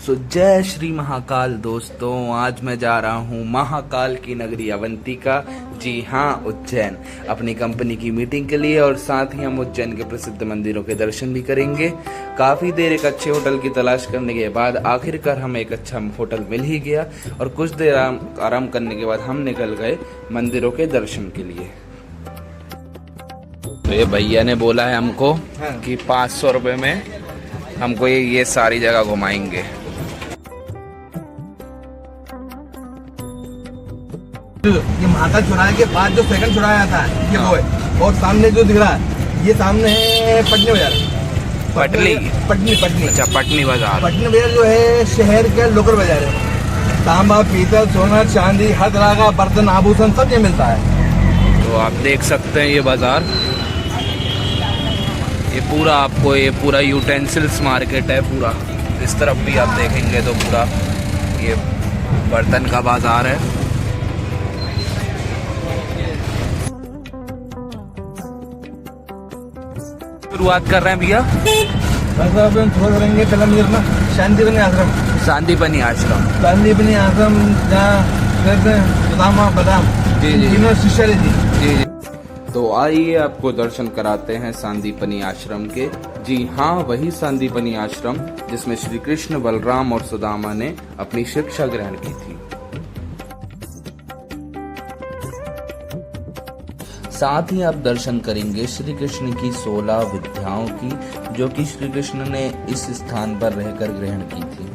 सो जय श्री महाकाल दोस्तों, आज मैं जा रहा हूँ महाकाल की नगरी अवंतिका, जी हाँ उज्जैन, अपनी कंपनी की मीटिंग के लिए। और साथ ही हम उज्जैन के प्रसिद्ध मंदिरों के दर्शन भी करेंगे। काफ़ी देर एक अच्छे होटल की तलाश करने के बाद आखिरकार हमें एक अच्छा होटल मिल ही गया और कुछ देर आराम करने के बाद हम निकल गए मंदिरों के दर्शन के लिए। तो ये भैया ने बोला है हमको कि 500 रुपये में हमको ये सारी जगह घुमाएंगे। ये महाकाल चौराहे के बाद जो सेकंड चौराहा था ये वो है, और सामने जो दिख रहा है ये सामने है पटनी बाजार। पटनी अच्छा, पटनी बाजार। पटनी बाजार जो है शहर के लोकल बाजार है। तांबा, पीतल, सोना, चांदी, हर तरह का बर्तन, आभूषण सब ये मिलता है। तो आप देख सकते हैं ये बाजार, ये पूरा यूटेंसिल्स मार्केट है पूरा। इस तरफ भी आप देखेंगे तो पूरा ये बर्तन का बाजार है। शुरुआत कर रहे हैं भैया, थोड़ा करेंगे पहला मंदिर ना शांतिपनी आश्रम। शांतिपनी आश्रम जहाँ बादाम जी तीनों शिष्य थी। जी। तो आइए आपको दर्शन कराते हैं सांदीपनी आश्रम के। जी हाँ, वही सांदीपनी आश्रम जिसमें श्री कृष्ण, बलराम और सुदामा ने अपनी शिक्षा ग्रहण की थी। साथ ही आप दर्शन करेंगे श्री कृष्ण की 16 विद्याओं की, जो कि श्री कृष्ण ने इस स्थान पर रहकर ग्रहण की थी।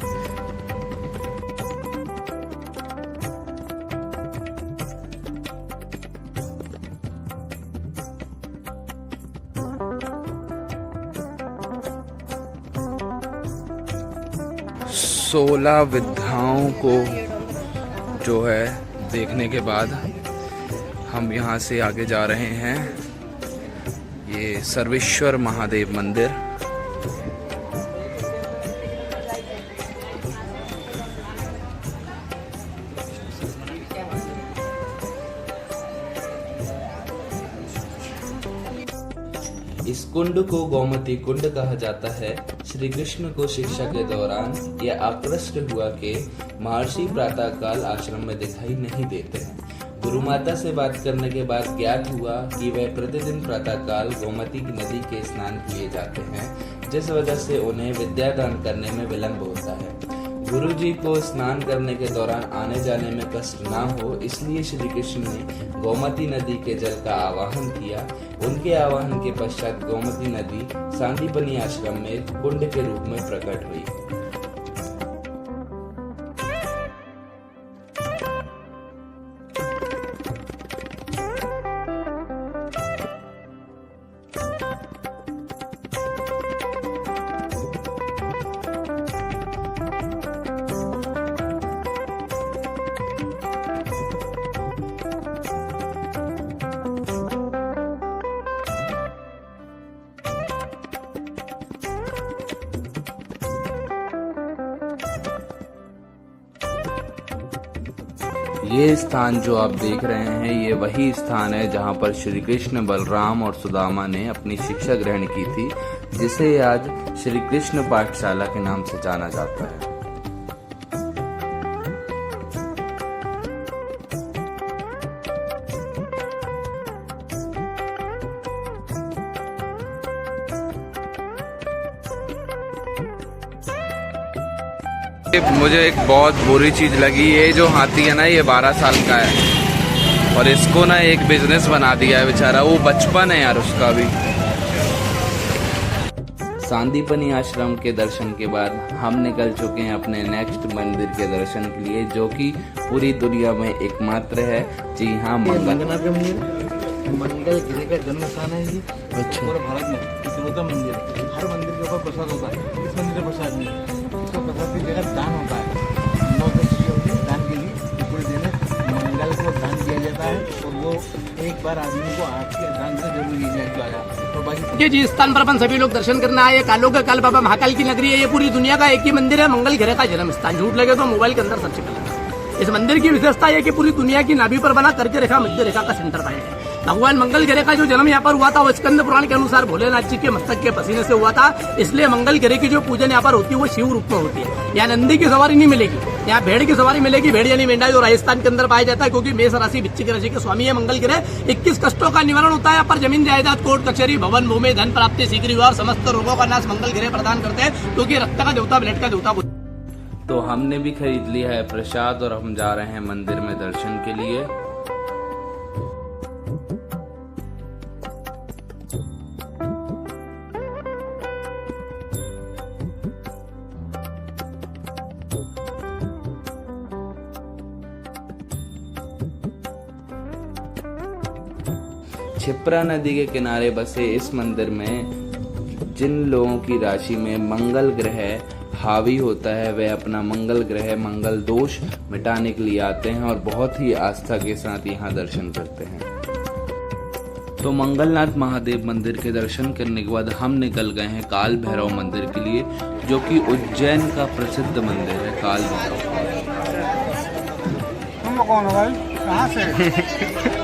सोलह विद्याओं को जो है देखने के बाद हम यहाँ से आगे जा रहे हैं ये सर्वेश्वर महादेव मंदिर। इस कुंड को गोमती कुंड कहा जाता है। श्री कृष्ण को शिक्षा के दौरान यह आकृष्ट हुआ कि महर्षि प्रातःकाल आश्रम में दिखाई नहीं देते हैं। गुरु माता से बात करने के बाद ज्ञात हुआ कि वह प्रतिदिन प्रातःकाल गोमती की नदी के स्नान किए जाते हैं, जिस वजह से उन्हें विद्यादान करने में विलंब होता है। गुरु जी को स्नान करने के दौरान आने जाने में कष्ट ना हो, इसलिए श्री कृष्ण ने गोमती नदी के जल का आवाहन किया। उनके आवाहन के पश्चात गोमती नदी सांदीपनी आश्रम में कुंड के रूप में प्रकट हुई। ये स्थान जो आप देख रहे हैं, ये वही स्थान है जहाँ पर श्री कृष्ण, बलराम और सुदामा ने अपनी शिक्षा ग्रहण की थी, जिसे आज श्री कृष्ण पाठशाला के नाम से जाना जाता है। मुझे एक बहुत बुरी चीज लगी, ये जो हाथी है ना, ये 12 साल का है और इसको ना एक बिजनेस बना दिया है बेचारा। वो बचपन है यार उसका भी। सांदीपनी आश्रम के दर्शन के बाद हम निकल चुके हैं अपने नेक्स्ट मंदिर के दर्शन के लिए, जो कि पूरी दुनिया में एकमात्र है। जी हाँ, मंगल गिरे का जन्म स्थान है ये। अच्छा। पूरे भारत में इकलौता मंदिर है। हर मंदिर के ऊपर प्रसाद होता है, इस मंदिर में प्रसाद नहीं है। इसका प्रसाद की जगह दान होता है। 9 चीजें होती है दान के लिए। पूरे दिन मंगल को दान किया जाता है और वो एक बार आदमी को आज के दान से जरूर किया तो बाकी ये जिस स्थान पर अपन सभी लोग दर्शन करना आए, कालों का काल बाबा महाकाल की नगरी है। ये पूरी दुनिया का एक ही मंदिर है, मंगल ग्रह का जन्म स्थान। झूठ लगे तो मोबाइल के अंदर सबसे पहले। इस मंदिर की विशेषता है कि पूरी दुनिया की नाभि पर बना करके रेखा मध्य रेखा का सेंटर पॉइंट है। भगवान मंगल ग्रह का जो जन्म यहाँ पर हुआ था वो स्कंद पुराण के अनुसार भोलेनाथ जी के मस्तक के पसीने से हुआ था। इसलिए मंगल ग्रह की जो पूजन यहाँ पर होती है वो शिव रूप में होती है। यहाँ नंदी की सवारी नहीं मिलेगी, यहाँ भेड़ की सवारी मिलेगी। भेड़ यानी मेंढा जो राजस्थान के अंदर पाया जाता है, क्योंकि मेष राशि वृश्चिक राशि के स्वामी है मंगल ग्रह। 21 कष्टों का निवारण होता है। यहाँ पर जमीन जायदाद, कोर्ट कचहरी, भवन भूमि, धन प्राप्ति, शीघ्र विवाह, समस्त रोगों का नाश मंगल ग्रह प्रदान करते हैं, क्योंकि रक्त का देवता, ब्लड का देवता। तो हमने भी खरीद लिया है प्रसाद और हम जा रहे हैं मंदिर में दर्शन के लिए। क्षिप्रा नदी के किनारे बसे इस मंदिर में जिन लोगों की राशि में मंगल ग्रह हावी होता है वे अपना मंगल ग्रह, मंगल दोष मिटाने के लिए आते हैं और बहुत ही आस्था के साथ यहाँ दर्शन करते हैं। तो मंगलनाथ महादेव मंदिर के दर्शन करने के बाद हम निकल गए हैं काल भैरव मंदिर के लिए, जो कि उज्जैन का प्रसिद्ध मंदिर है काल भैरव। तुम कौन हो भाई, कहाँ से?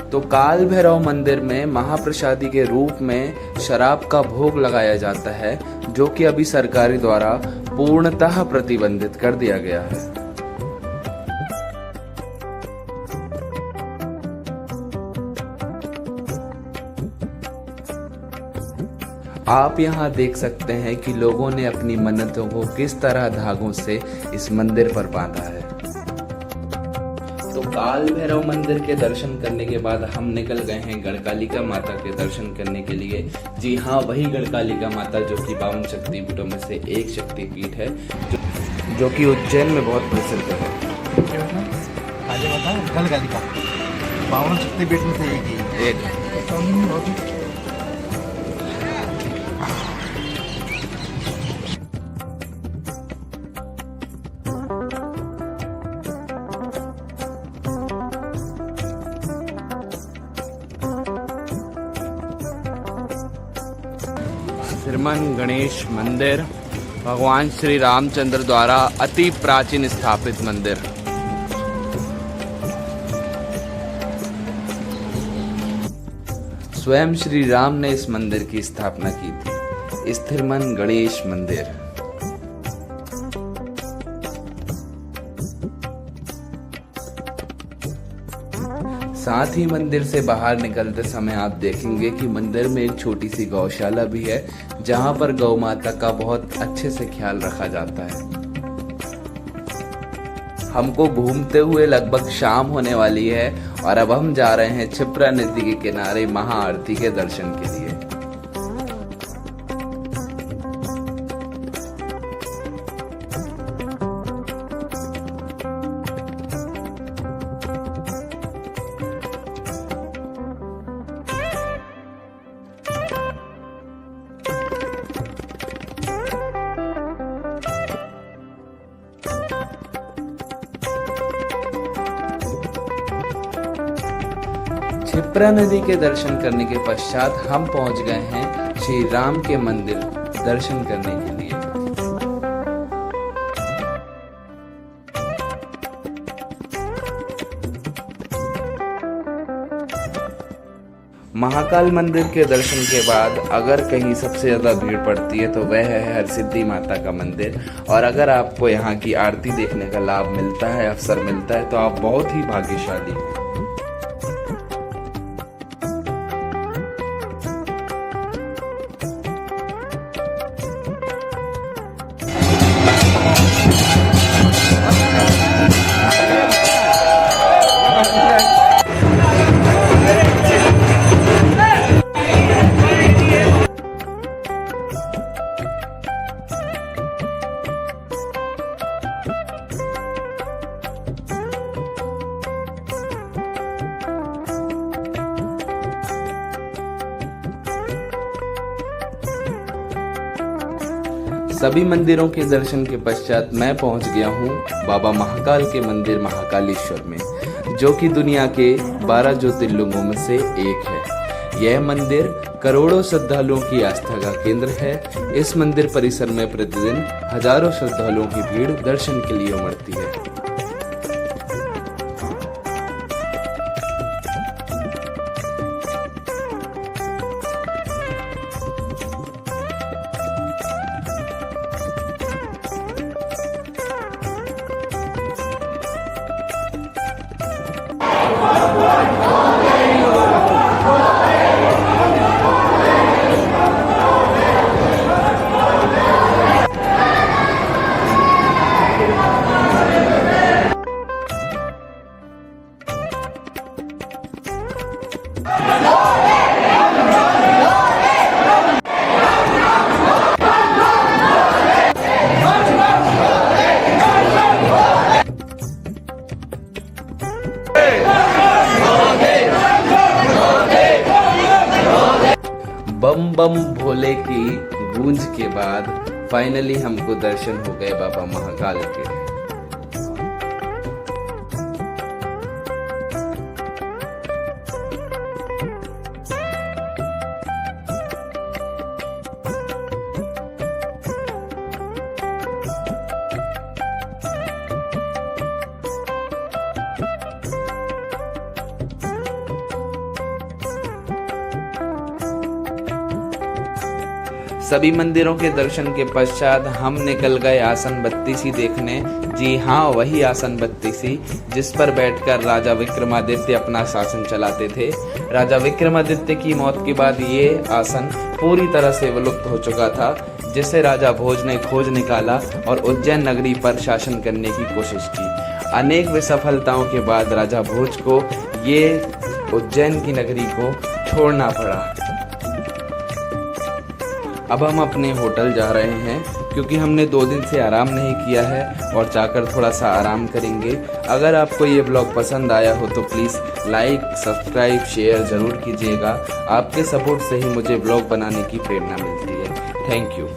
तो काल भैरव मंदिर में महाप्रसादी के रूप में शराब का भोग लगाया जाता है, जो कि अभी सरकारी द्वारा पूर्णतः प्रतिबंधित कर दिया गया है। आप यहाँ देख सकते हैं कि लोगों ने अपनी मन्नतों को किस तरह धागों से इस मंदिर पर बांधा है। तो काल भैरव मंदिर के दर्शन करने के बाद हम निकल गए हैं गढ़कालिका माता के दर्शन करने के लिए। जी हाँ, वही गढ़कालिका माता जो कि 52 शक्तिपीठों में से एक शक्तिपीठ है, जो कि उज्जैन में बहुत प्रसिद्ध है। आगे बताओ, गढ़कालिका 52 शक्तिपीठ में से एक है। श्रीमन गणेश मंदिर भगवान श्री रामचंद्र द्वारा अति प्राचीन स्थापित मंदिर। स्वयं श्री राम ने इस मंदिर की स्थापना की थी। स्थिरमन गणेश मंदिर। साथ ही मंदिर से बाहर निकलते समय आप देखेंगे कि मंदिर में एक छोटी सी गौशाला भी है, जहां पर गौ माता का बहुत अच्छे से ख्याल रखा जाता है। हमको घूमते हुए लगभग शाम होने वाली है और अब हम जा रहे हैं क्षिप्रा नदी के किनारे महाआरती के दर्शन के लिए। क्षिप्रा नदी के दर्शन करने के पश्चात हम पहुंच गए हैं श्री राम के मंदिर दर्शन करने के लिए। महाकाल मंदिर के दर्शन के बाद अगर कहीं सबसे ज्यादा भीड़ पड़ती है तो वह है हरसिद्धि माता का मंदिर। और अगर आपको यहाँ की आरती देखने का लाभ मिलता है, अवसर मिलता है, तो आप बहुत ही भाग्यशाली हैं। सभी मंदिरों के दर्शन के पश्चात मैं पहुंच गया हूं बाबा महाकाल के मंदिर महाकालेश्वर में, जो कि दुनिया के 12 ज्योतिर्लिंगों में से एक है। यह मंदिर करोड़ों श्रद्धालुओं की आस्था का केंद्र है। इस मंदिर परिसर में प्रतिदिन हजारों श्रद्धालुओं की भीड़ दर्शन के लिए उमड़ती है। फाइनली हमको दर्शन हो गए बाबा महाकाल के। सभी मंदिरों के दर्शन के पश्चात हम निकल गए आसन बत्तीसी देखने। जी हाँ, वही आसन बत्तीसी जिस पर बैठकर राजा विक्रमादित्य अपना शासन चलाते थे। राजा विक्रमादित्य की मौत के बाद ये आसन पूरी तरह से विलुप्त हो चुका था, जिसे राजा भोज ने खोज निकाला और उज्जैन नगरी पर शासन करने की कोशिश की। अनेक विसफलताओं के बाद राजा भोज को ये उज्जैन की नगरी को छोड़ना पड़ा। अब हम अपने होटल जा रहे हैं क्योंकि हमने 2 दिन से आराम नहीं किया है और जाकर थोड़ा सा आराम करेंगे। अगर आपको ये ब्लॉग पसंद आया हो तो प्लीज़ लाइक, सब्सक्राइब, शेयर ज़रूर कीजिएगा। आपके सपोर्ट से ही मुझे ब्लॉग बनाने की प्रेरणा मिलती है। Thank you.